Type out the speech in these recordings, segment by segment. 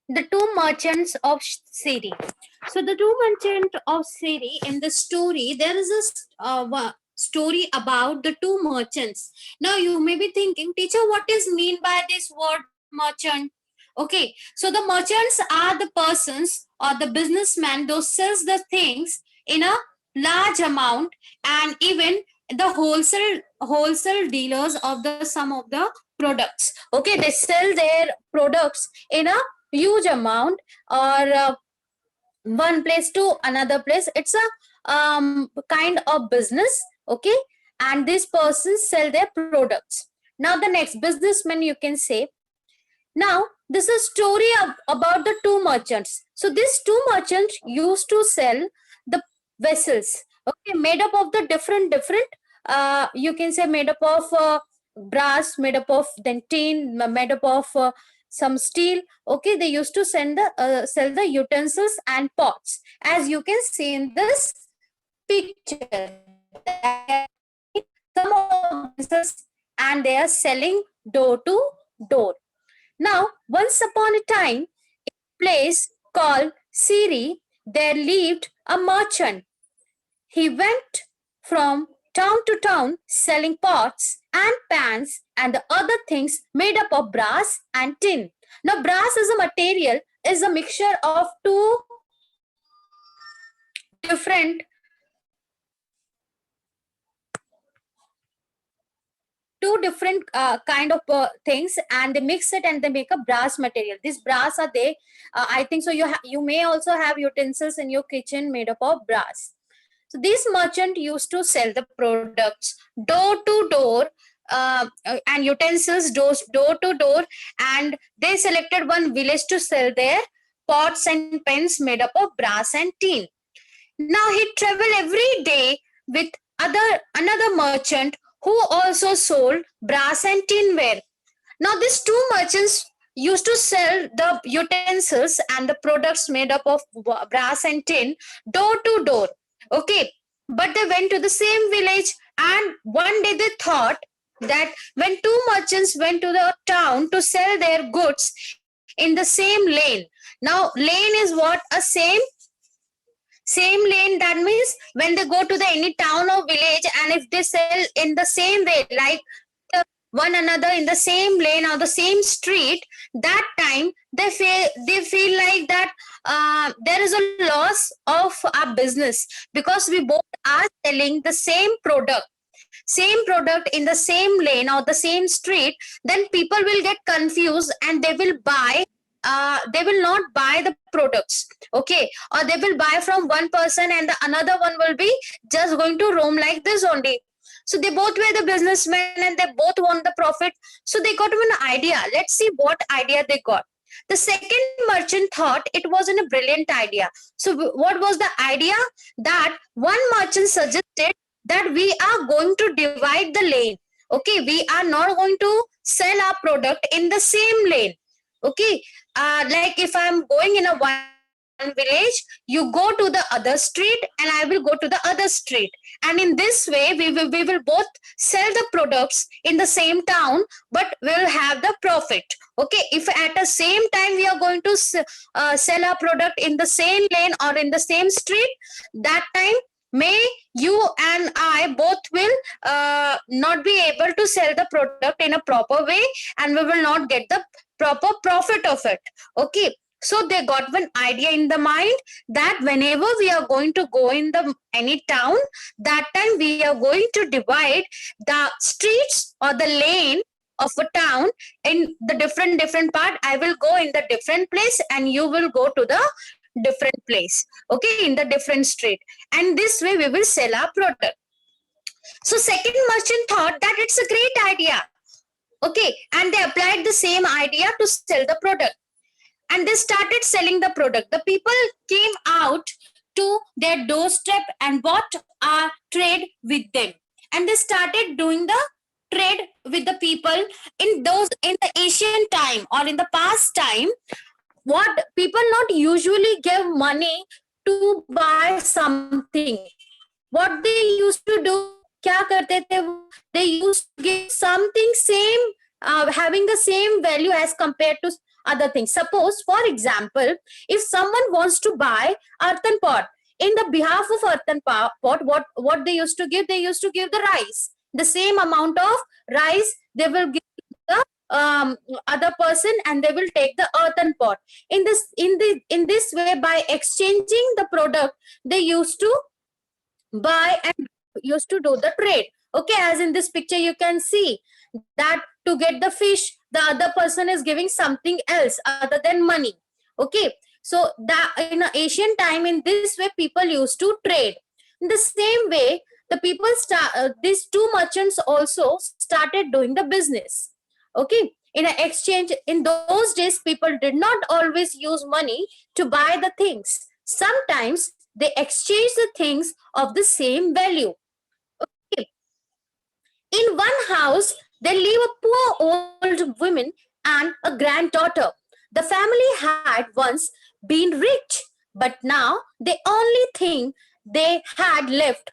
the two merchants of Siri. So the two merchants of Siri, in the story, there is a story about the two merchants. Now you may be thinking, teacher, what is mean by this word merchant? Okay, so the merchants are the persons or the businessman those sells the things in a large amount, and even the wholesale dealers of the some of the products. Okay, they sell their products in a huge amount, or one place to another place. It's a kind of business. Okay, and these persons sell their products. Now the next businessman, you can say. Now this is story about the two merchants. So these two merchants used to sell the vessels, okay, made up of the different you can say made up of brass, made up of then tin, made up of some steel. Okay, they used to sell the utensils and pots, as you can see in this picture. Some of businesses, and they are selling door to door. Now, once upon a time, in a place called Siri, there lived a merchant. He went from town to town selling pots and pans and the other things made up of brass and tin. Now, brass is a material, is a mixture of different two different kind of things, and they mix it and they make a brass material. This brass are they, I think so you may also have utensils in your kitchen made up of brass. So this merchant used to sell the products door to door, and utensils door to door, and they selected one village to sell their pots and pans made up of brass and tin. Now he traveled every day with another merchant who also sold brass and tinware. Now these two merchants used to sell the utensils and the products made up of brass and tin door to door. Okay, but they went to the same village, and one day they thought that when two merchants went to the town to sell their goods in the same lane. Now lane is what? A same lane. That means when they go to the any town or village, and if they sell in the same way, like one another in the same lane or the same street, that time they feel like that there is a loss of our business, because we both are selling the same product in the same lane or the same street. Then people will get confused and they will not buy the products. Okay, or they will buy from one person and the another one will be just going to roam like this only. So they both were the businessmen and they both want the profit. So they got an idea. Let's see what idea they got. The second merchant thought it was a brilliant idea. So what was the idea? That one merchant suggested that we are going to divide the lane. Okay, we are not going to sell our product in the same lane. Okay, like if I'm going in a one village, you go to the other street and I will go to the other street, and in this way we will both sell the products in the same town, but we'll have the profit. Okay, if at the same time we are going to sell our product in the same lane or in the same street, that time may you and I both will not be able to sell the product in a proper way, and we will not get the proper profit of it. Okay, so they got one idea in the mind that whenever we are going to go in the any town, that time we are going to divide the streets or the lane of a town in the different part. I will go in the different place and you will go to the different place. Okay, in the different street, and this way we will sell our product. So second merchant thought that it's a great idea. Okay, and they applied the same idea to sell the product, and they started selling the product. The people came out to their doorstep and bought a trade with them, and they started doing the trade with the people. In the ancient time or in the past time, what people not usually give money to buy something. What they used to do, क्या करते थे वो? They used to give something same having the same value as compared to other things. Suppose, for example, if someone wants to buy earthen pot, in the behalf of earthen pot, what they used to give? They used to give the rice, the same amount of rice they will give the other person, and they will take the earthen pot. In this way, by exchanging the product, they used to buy and used to do the trade. Okay, as in this picture you can see that to get the fish, the other person is giving something else other than money. Okay, so that in ancient time, in this way people used to trade. In the same way, the people these two merchants also started doing the business. Okay, in an exchange, in those days people did not always use money to buy the things. Sometimes they exchange the things of the same value. Okay. In one house, there live a poor old woman and a granddaughter. The family had once been rich, but now the only thing they had left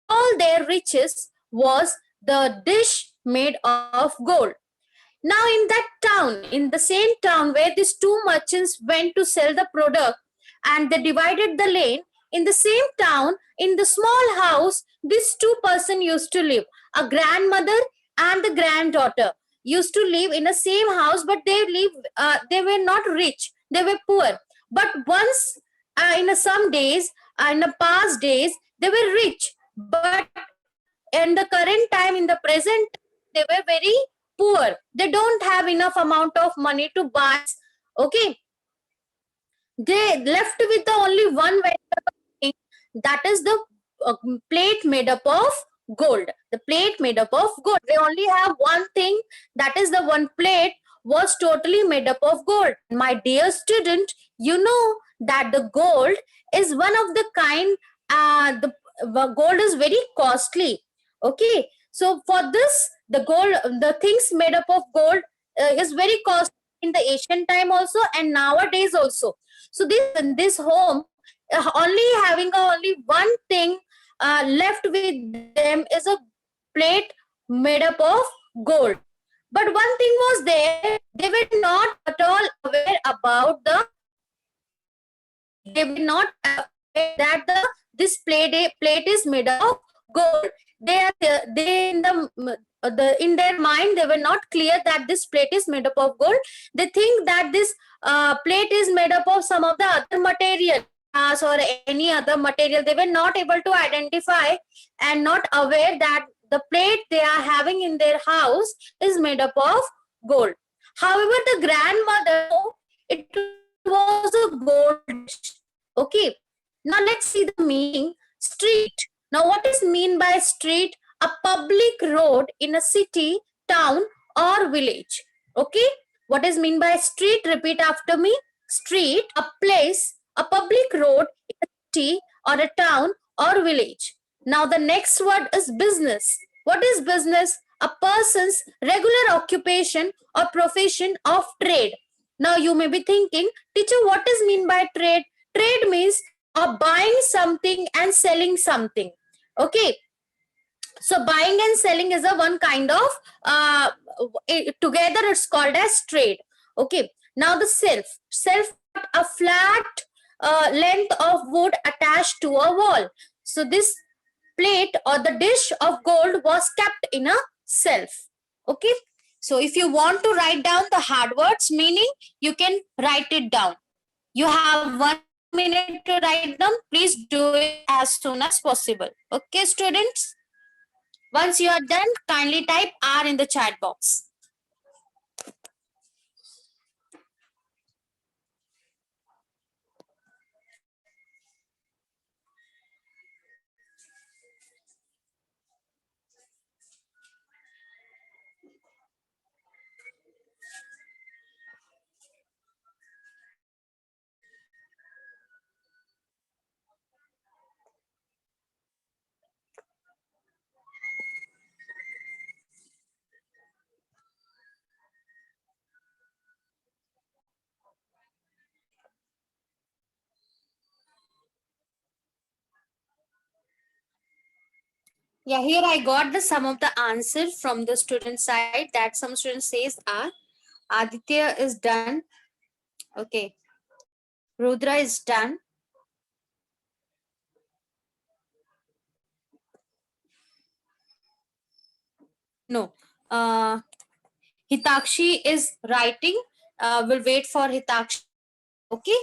all their riches was the dish made of gold. Now, in that town, in the same town where these two merchants went to sell the product and they divided the lane, in the same town, in the small house, these two person used to live. A grandmother and the granddaughter used to live in the same house, but they were not rich, they were poor. But once, in some days, in the past days, they were rich. But in the current time, in the present, they were very poor. They don't have enough amount of money to buy. Okay, they left with the only one valuable thing, that is the uh, plate made up of gold. The plate made up of gold. They only have one thing, that is the one plate was totally made up of gold. My dear student, you know that the gold is one of the kind, the gold is very costly. Okay, so for this, the things made up of gold is very costly in the ancient time also and nowadays also. So this home, only having only one thing left with them is a plate made up of gold. But one thing was there, they were not at all aware about they were not aware that this plate is made of gold. They in their mind, they were not clear that this plate is made up of gold. They think that this plate is made up of some of the other material, or any other material. They were not able to identify and not aware that the plate they are having in their house is made up of gold. However, the grandmother, it was a gold dish. Okay, now let's see the meaning. Street. Now, what is mean by street? A public road in a city, town, or village. Okay, what is mean by street? Repeat after me. Street, a place, a public road in a city or a town or village. Now, the next word is business. What is business? A person's regular occupation or profession of trade. Now, you may be thinking, teacher, what is mean by trade? Trade means buying something and selling something. Okay, so buying and selling is a one kind of together it's called as trade. Okay, now the self, a flat length of wood attached to a wall. So this plate or the dish of gold was kept in a self. Okay, so if you want to write down the hard words meaning, you can write it down. You have 1 minute to write them. Please do it as soon as possible. Okay, students? Once you are done, kindly type R in the chat box. Yeah, here I got the some of the answer from the student side, that some student says Aditya is done. Okay. Rudra is done. No. Hitakshi is writing. We'll wait for Hitakshi. Okay.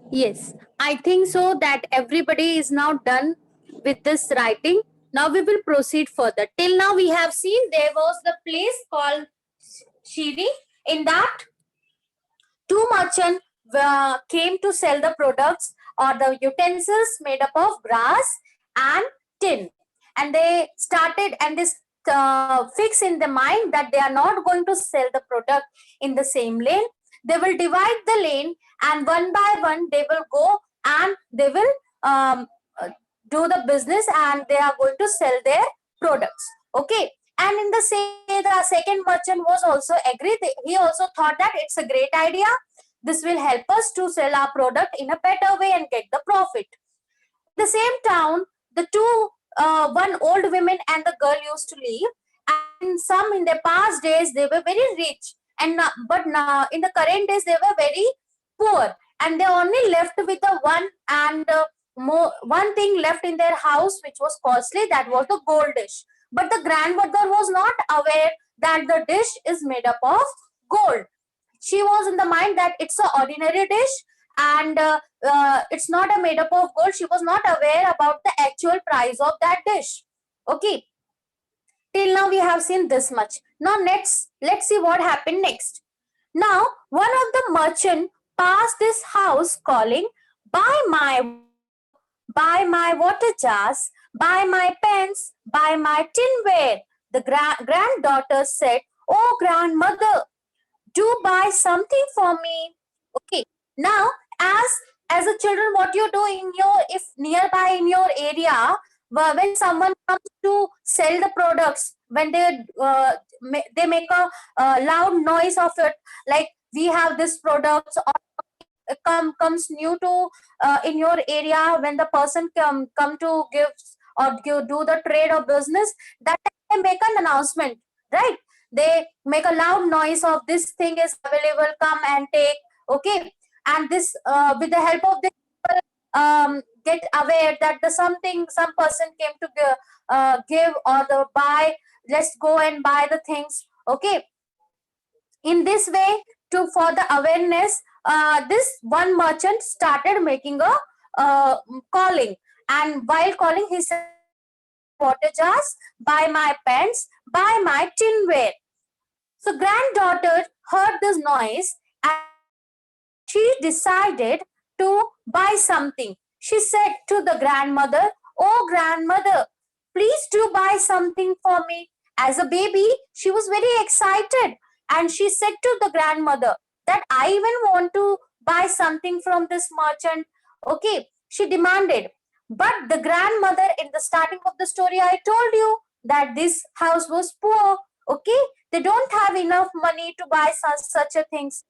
Yes, I think so that everybody is now done with this writing. Now we will proceed further. Till now we have seen there was the place called Shiri. In that, two merchants came to sell the products or the utensils made up of brass and tin. And they started and this fix in the mind that they are not going to sell the product in the same lane. They will divide the lane, and one by one they will go and they will uh, do the business, and they are going to sell their products. Okay. And in the same, the second merchant was also agreed. He also thought that it's a great idea. This will help us to sell our product in a better way and get the profit. In the same town, the two, one old woman and the girl used to live. And some in the past days they were very rich, and but now in the current days they were very poor, and they only left with the one and one thing left in their house which was costly, that was the gold dish. But the grandmother was not aware that the dish is made up of gold. She was in the mind that it's an ordinary dish, and it's not a made up of gold. She was not aware about the actual price of that dish. Okay. Till now we have seen this much. Now let's see what happened next. Now one of the merchant passed this house calling, buy my water jars, buy my pens, buy my tinware. The granddaughter said, oh grandmother, do buy something for me. Okay. Now, as a children, what you do in your, if nearby in your area, when someone comes to sell the products, when they make a loud noise of it, like we have this product, or comes new to in your area, when the person come to give or do the trade or business, that time they make an announcement, right? They make a loud noise of this thing is available, come and take. Okay. And this with the help of this people get aware that the something, some person came to give or the buy, let's go and buy the things. Okay. In this way, to for the awareness, this one merchant started making a calling, and while calling he said, water jars, buy my pens, buy my tinware. So granddaughter heard this noise, and she decided to buy something. She said to the grandmother, oh grandmother, please do buy something for me. As a baby, she was very excited, and she said to the grandmother that I even want to buy something from this merchant. Okay, she demanded. But the grandmother, in the starting of the story, I told you that this house was poor. Okay, they don't have enough money to buy such a things.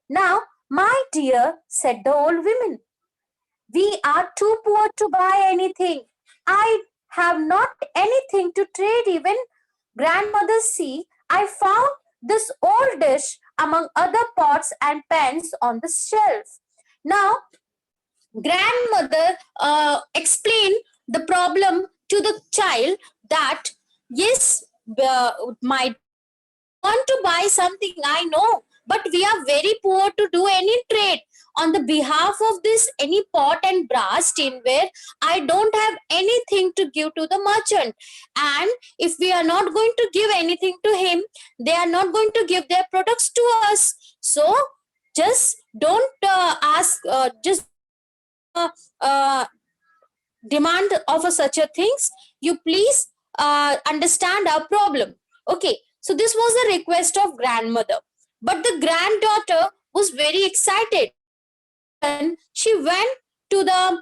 Now, my dear, said the old woman, we are too poor to buy anything. I have not anything to trade even. Grandmother, see, I found this old dish among other pots and pans on the shelf. Now, grandmother explained the problem to the child that, yes, my want to buy something, I know, but we are very poor to do any trade on the behalf of this any pot and brass tinware. I don't have anything to give to the merchant, and if we are not going to give anything to him, they are not going to give their products to us. So just don't ask just uh, uh, demand of a such a things. You please understand our problem. Okay, so this was a request of grandmother, but the granddaughter was very excited, and she went to the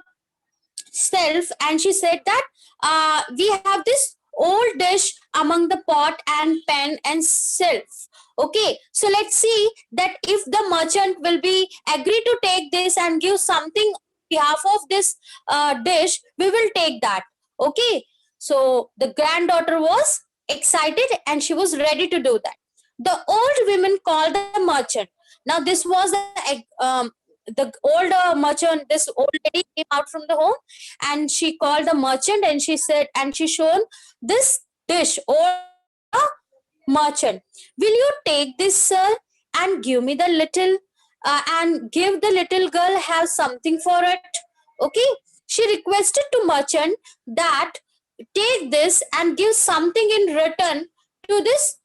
shelf and she said that we have this old dish among the pot and pan and shelf. Okay, so let's see that if the merchant will be agree to take this and give something on behalf of this dish, we will take that. Okay, so the granddaughter was excited and she was ready to do that. The old women called the merchant. Now this was the old merchant. This old lady came out from the home and she called the merchant and she said, and she shown this dish or merchant. Will you take this, sir, and give me the little and give the little girl have something for it? Okay, she requested to merchant that take this and give something in return to this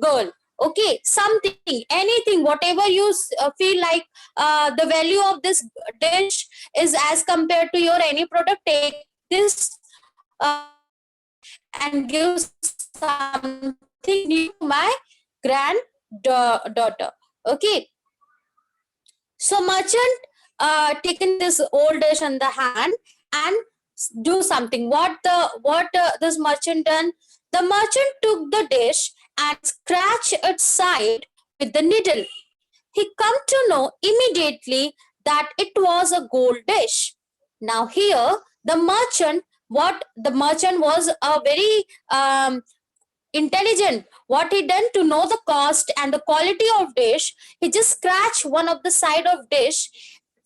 girl. Okay, something, anything, whatever you feel like the value of this dish is as compared to your any product, take this and give something new to my granddaughter. Okay, so merchant taken this old dish in the hand and do something. What this merchant done? The merchant took the dish and scratched its side with the needle. He come to know immediately that it was a gold dish. Now here the merchant, what the merchant was a very intelligent. What he done to know the cost and the quality of dish, he just scratch one of the side of dish,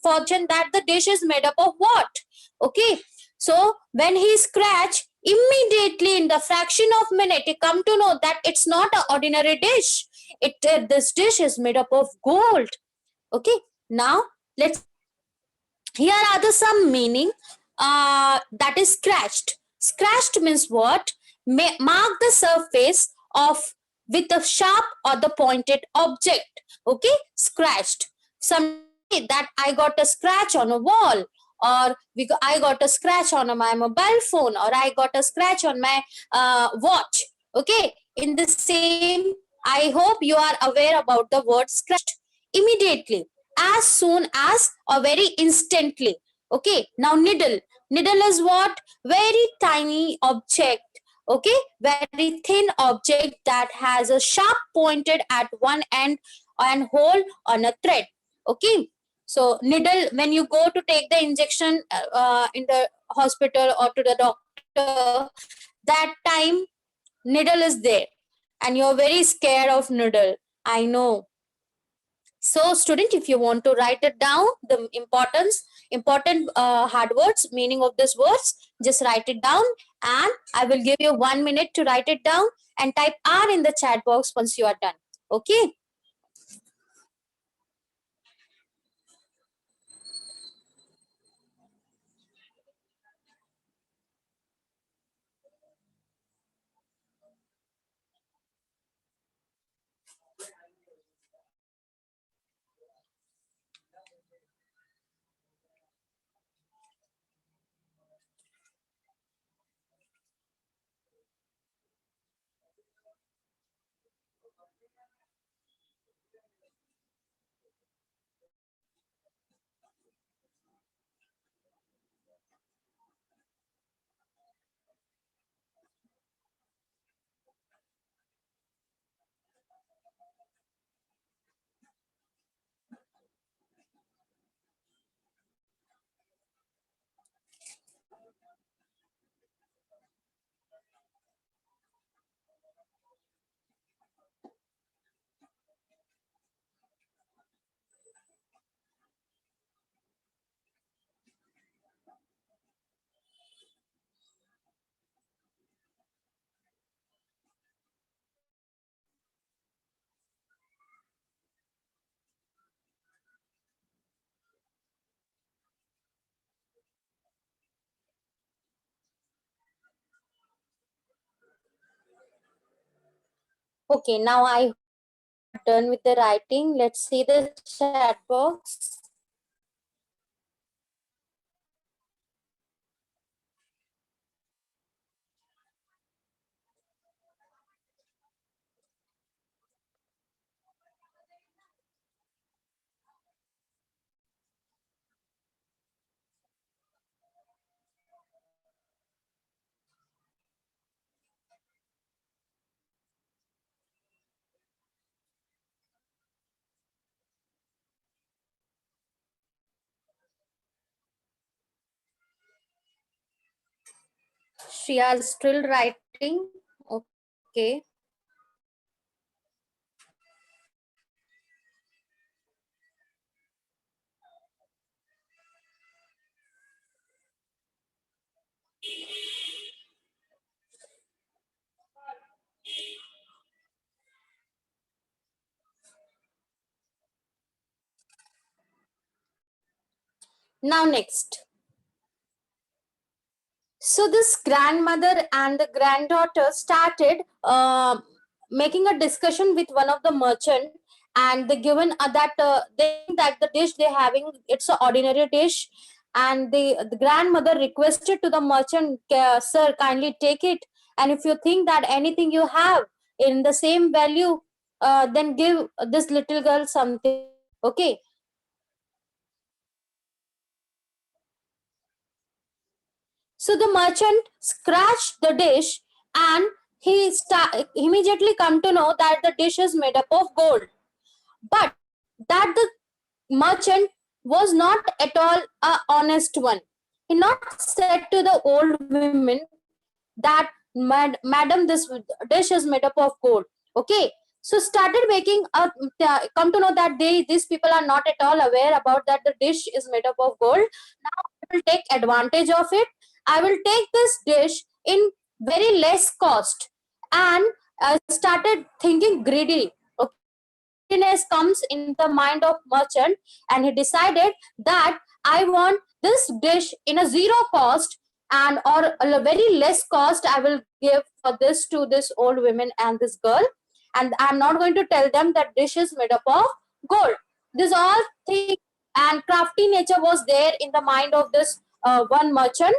fortune that the dish is made up of what. Okay, so when he scratch, immediately in the fraction of minute he come to know that it's not an ordinary dish. This dish is made up of gold. Okay, now let's, here are the some meaning that is scratched. Scratched means what? Mark the surface of with a sharp or the pointed object. Okay, scratched. Some that I got a scratch on a wall, or I got a scratch on my mobile phone, or I got a scratch on my watch. Okay, in the same, I hope you are aware about the word scratched. Immediately, as soon as, or very instantly. Okay, now needle. Needle is what? Very tiny object. Okay, very thin object that has a sharp pointed at one end and hole on a thread. Okay, so needle, when you go to take the injection in the hospital or to the doctor, that time needle is there and you're very scared of needle. I know. So student, if you want to write it down, the important hard words, meaning of these words, just write it down, and I will give you 1 minute to write it down and type R in the chat box once you are done. Okay. Okay, now I done with the writing. Let's see the chat box. Shreya is still writing. Okay. Now next. So this grandmother and the granddaughter started making a discussion with one of the merchant, and they given that they think that the dish they having it's an ordinary dish, and the grandmother requested to the merchant, sir, kindly take it, and if you think that anything you have in the same value, then give this little girl something. Okay. So the merchant scratched the dish, and he immediately come to know that the dish is made up of gold. But that the merchant was not at all a honest one. He not said to the old woman that, madam, this dish is made up of gold. Okay. So started making a come to know that these people are not at all aware about that the dish is made up of gold. Now I will take advantage of it. I will take this dish in very less cost, and started thinking greedy. Okay, greediness comes in the mind of merchant, and he decided that I want this dish in a zero cost, and or a very less cost I will give for this to this old woman and this girl, and I'm not going to tell them that dish is made up of gold. This all thing and crafty nature was there in the mind of this one merchant.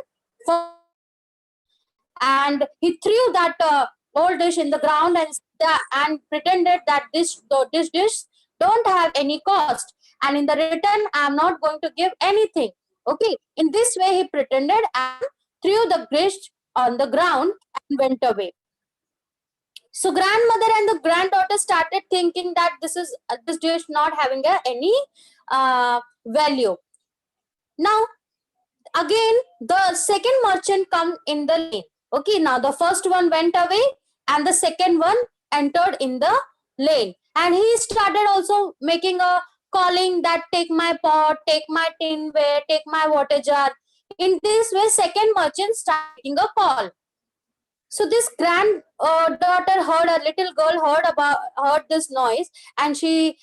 And he threw that old dish in the ground, and pretended that this dish don't have any cost, and in the return I'm not going to give anything. Okay, in this way he pretended and threw the dish on the ground and went away. So grandmother and the granddaughter started thinking that this dish not having any value. Now again the second merchant come in the lane. Okay, now the first one went away, and the second one entered in the lane, and he started also making a calling that, take my pot, take my tinware, take my water jar. In this way second merchant started making a call. So this grand daughter heard, a little girl heard this noise, and she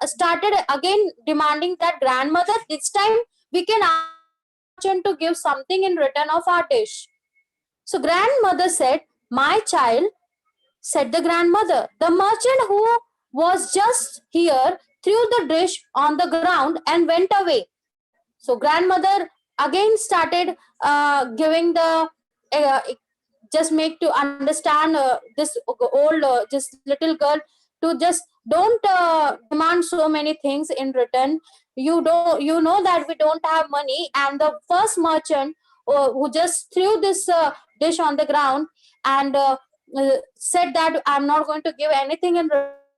started again demanding that, grandmother, this time we can ask merchant to give something in return of our dish. So grandmother said, my child, said the grandmother, the merchant who was just here threw the dish on the ground and went away. So grandmother again started giving the just make to understand this old just little girl to just don't demand so many things in return. You know that we don't have money, and the first merchant who just threw this dish on the ground and said that I'm not going to give anything in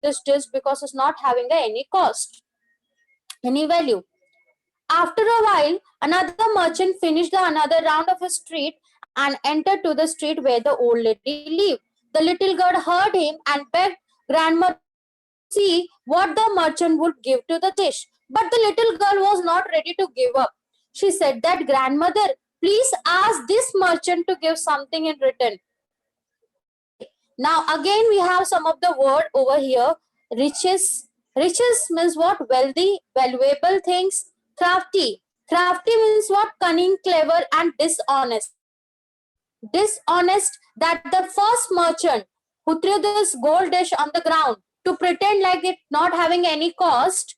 this dish because it's not having any cost, any value. After a while, another merchant finished another round of his street and entered to the street where the old lady lived. The little girl heard him and begged grandmother to see what the merchant would give to the dish. But the little girl was not ready to give up. She said that, grandmother, please ask this merchant to give something in return. Now again we have some of the word over here. Riches. Riches means what? Wealthy, valuable things. Crafty. Crafty means what? Cunning, clever, and dishonest. Dishonest, that the first merchant who threw this gold dish on the ground to pretend like it not having any cost,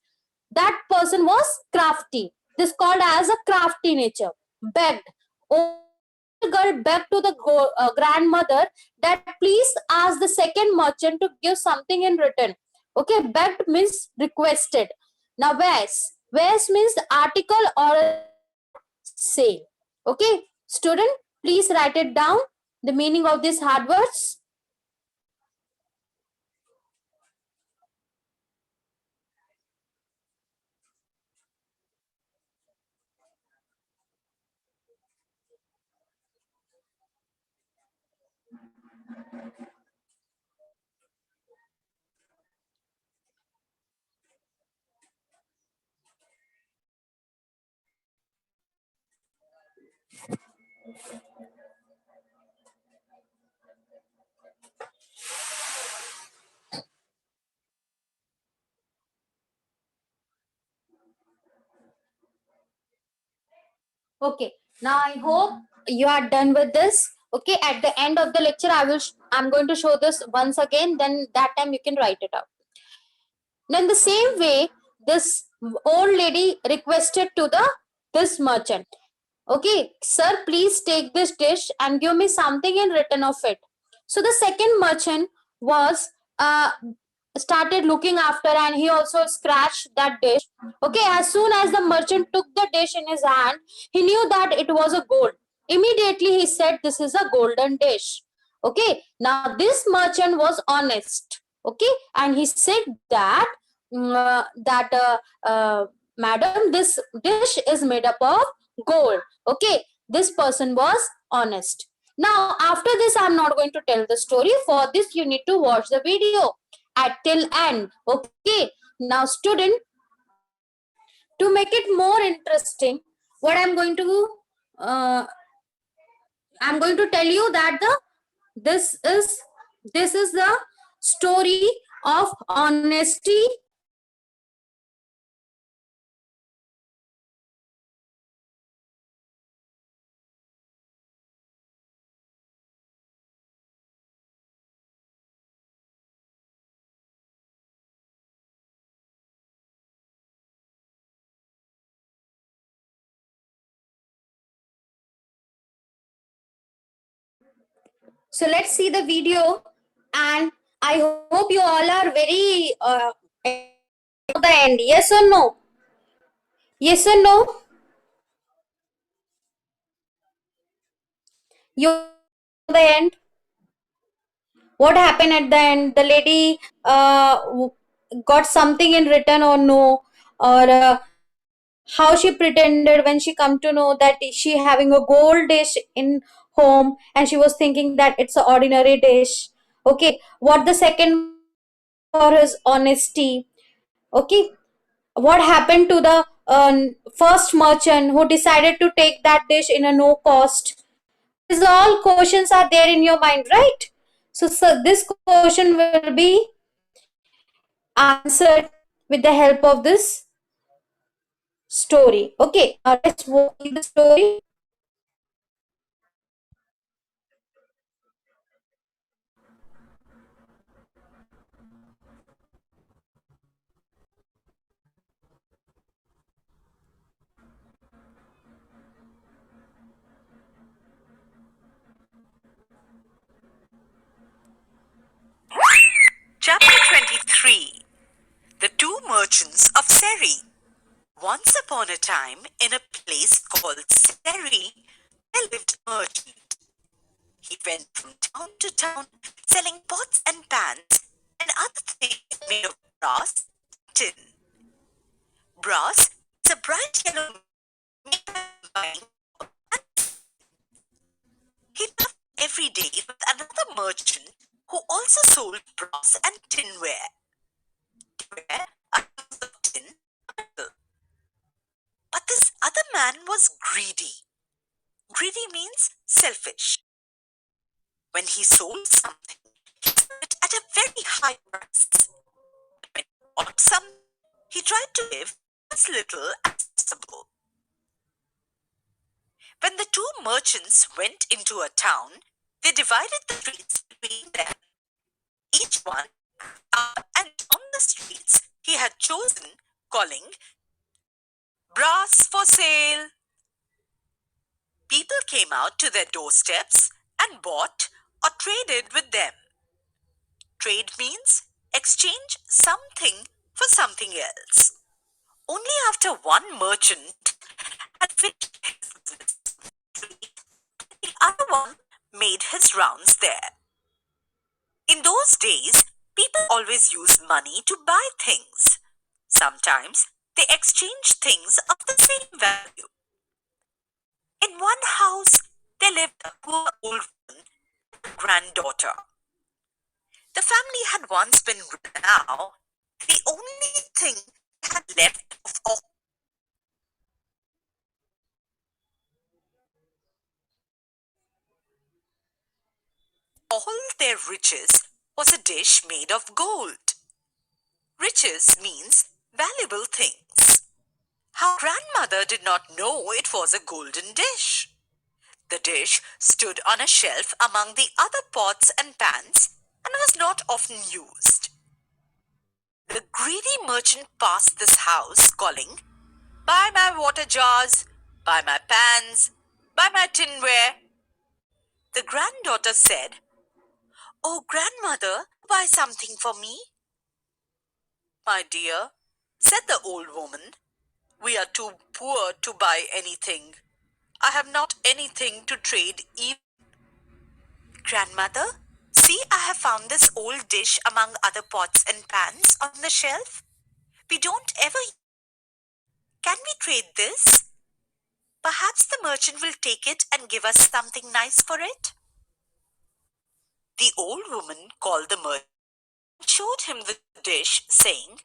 that person was crafty. This called as a crafty nature. Begged. Oh, girl begged to the grandmother that please ask the second merchant to give something in return. Okay, begged means requested. Now, where's means the article or sale. Okay, student, please write it down. The meaning of these hard words. Okay, now I hope you are done with this. Okay, at the end of the lecture, I'm going to show this once again. Then that time you can write it out. Then the same way, this old lady requested to the this merchant. Okay, sir, please take this dish and give me something in return of it. So the second merchant was started looking after, and he also scratched that dish. Okay, as soon as the merchant took the dish in his hand, he knew that it was a gold. Immediately he said, this is a golden dish. Okay, now this merchant was honest. Okay, and he said that madam, this dish is made up of gold. Okay, this person was honest. Now after this, I'm not going to tell the story. For this, you need to watch the video at till end. Okay, now student, to make it more interesting, what uh, I'm going to tell you that this is this is the story of honesty. So let's see the video, and I hope you all are very at the end. Yes or no? Yes or no? You the end. What happened at the end? The lady got something in return or no? Or how she pretended when she come to know that she having a gold dish in home, and she was thinking that it's an ordinary dish. Okay, what the second for his honesty. Okay, what happened to the first merchant who decided to take that dish in a no cost? These all questions are there in your mind, right? So this question will be answered with the help of this story. Okay, let's watch the story. Chapter 23. The Two Merchants of Seri. Once upon a time, in a place called Seri, there lived a merchant. He went from town to town selling pots and pans and other things made of brass and tin. Brass is a bright yellow metal. He lived every day with another merchant who also sold brass and tinware. Tinware are things of tin and metal. But this other man was greedy. Greedy means selfish. When he sold something, he sold it at a very high price. When he bought something, he tried to give as little as possible. When the two merchants went into a town, they divided the streets between them. Each one up and down the streets he had chosen, calling, "Brass for sale." People came out to their doorsteps and bought or traded with them. Trade means exchange something for something else. Only after one merchant had finished his business, the other one made his rounds there. In those days, people always used money to buy things. Sometimes they exchanged things of the same value. In one house, there lived a poor old woman and a granddaughter. The family had once been rich. Now, the only thing they had left of all their riches was a dish made of gold. Riches means valuable things. How grandmother did not know it was a golden dish. The dish stood on a shelf among the other pots and pans and was not often used. The greedy merchant passed this house calling, "Buy my water jars, buy my pans, buy my tinware." The granddaughter said, "Oh, grandmother, buy something for me." "My dear," said the old woman, "we are too poor to buy anything. I have not anything to trade even." "Grandmother, see, I have found this old dish among other pots and pans on the shelf. We don't ever. Can we trade this? Perhaps the merchant will take it and give us something nice for it." The old woman called the merchant and showed him the dish, saying,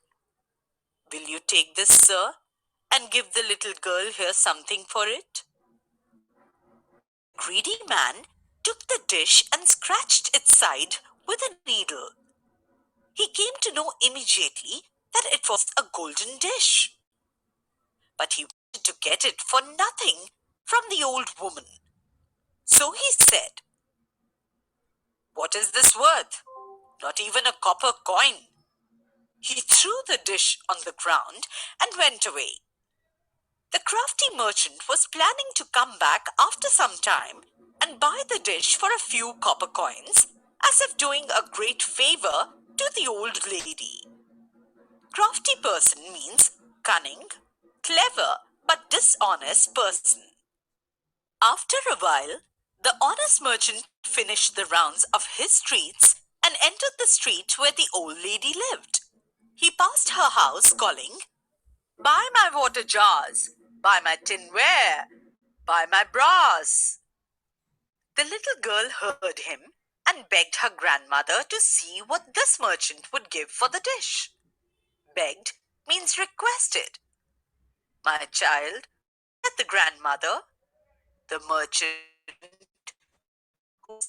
"Will you take this, sir, and give the little girl here something for it?" The greedy man took the dish and scratched its side with a needle. He came to know immediately that it was a golden dish. But he wanted to get it for nothing from the old woman. So he said, "What is this worth? Not even a copper coin." He threw the dish on the ground and went away. The crafty merchant was planning to come back after some time and buy the dish for a few copper coins, as if doing a great favor to the old lady. Crafty person means cunning, clever, but dishonest person. After a while, the honest merchant finished the rounds of his streets and entered the street where the old lady lived. He passed her house calling, "Buy my water jars, buy my tinware, buy my brass." The little girl heard him and begged her grandmother to see what this merchant would give for the dish. Begged means requested. "My child," said the grandmother, "the merchant who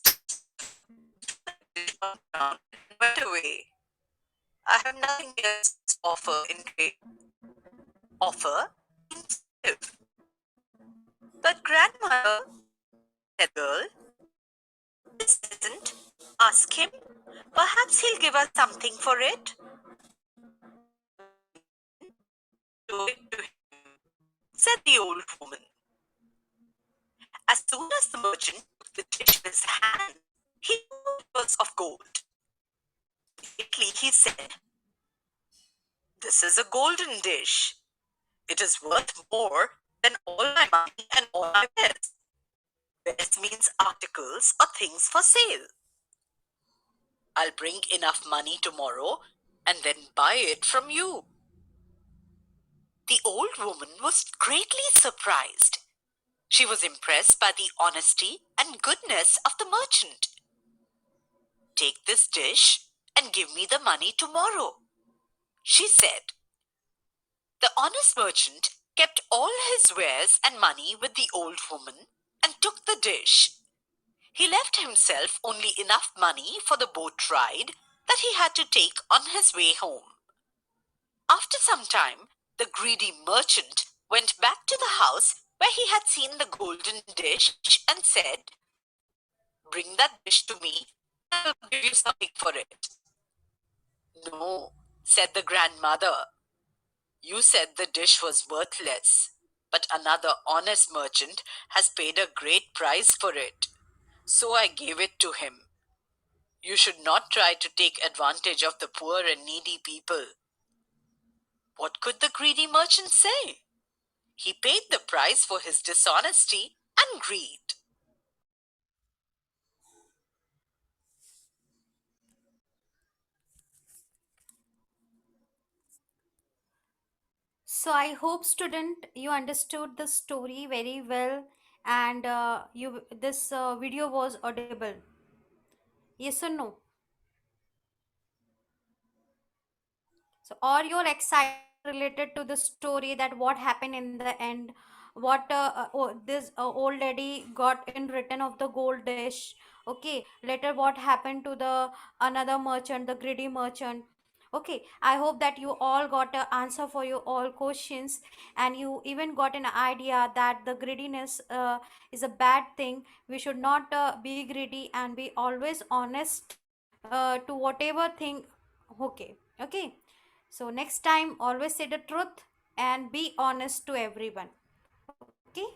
went away. I have nothing else to offer in trade." Offer means give. "But grandmother," said the girl, "this isn't. Ask him. Perhaps he'll give us something for it." "Do it to him," said the old woman. As soon as the merchant took the dish in his hand, he knew it was of gold. Quickly he said, "This is a golden dish. It is worth more than all my money and all my wares." Wares means articles or things for sale. "I'll bring enough money tomorrow and then buy it from you." The old woman was greatly surprised. She was impressed by the honesty and goodness of the merchant. "Take this dish and give me the money tomorrow," she said. The honest merchant kept all his wares and money with the old woman and took the dish. He left himself only enough money for the boat ride that he had to take on his way home. After some time, the greedy merchant went back to the house where he had seen the golden dish and said, "Bring that dish to me and I'll give you something for it." No, said the grandmother. You said the dish was worthless, but another honest merchant has paid a great price for it. So I gave it to him. You should not try to take advantage of the poor and needy people. What could the greedy merchant say? He paid the price for his dishonesty and greed. So I hope student you understood the story very well, and you this video was audible. Yes or no? So, or you're excited related to the story that what happened in the end, what this old lady got in return of the gold dish. Okay, later what happened to the another merchant, the greedy merchant. Okay, I hope that you all got an answer for your all questions, and you even got an idea that the greediness is a bad thing. We should not be greedy and be always honest to whatever thing. Okay, okay. So next time, always say the truth and be honest to everyone. Okay.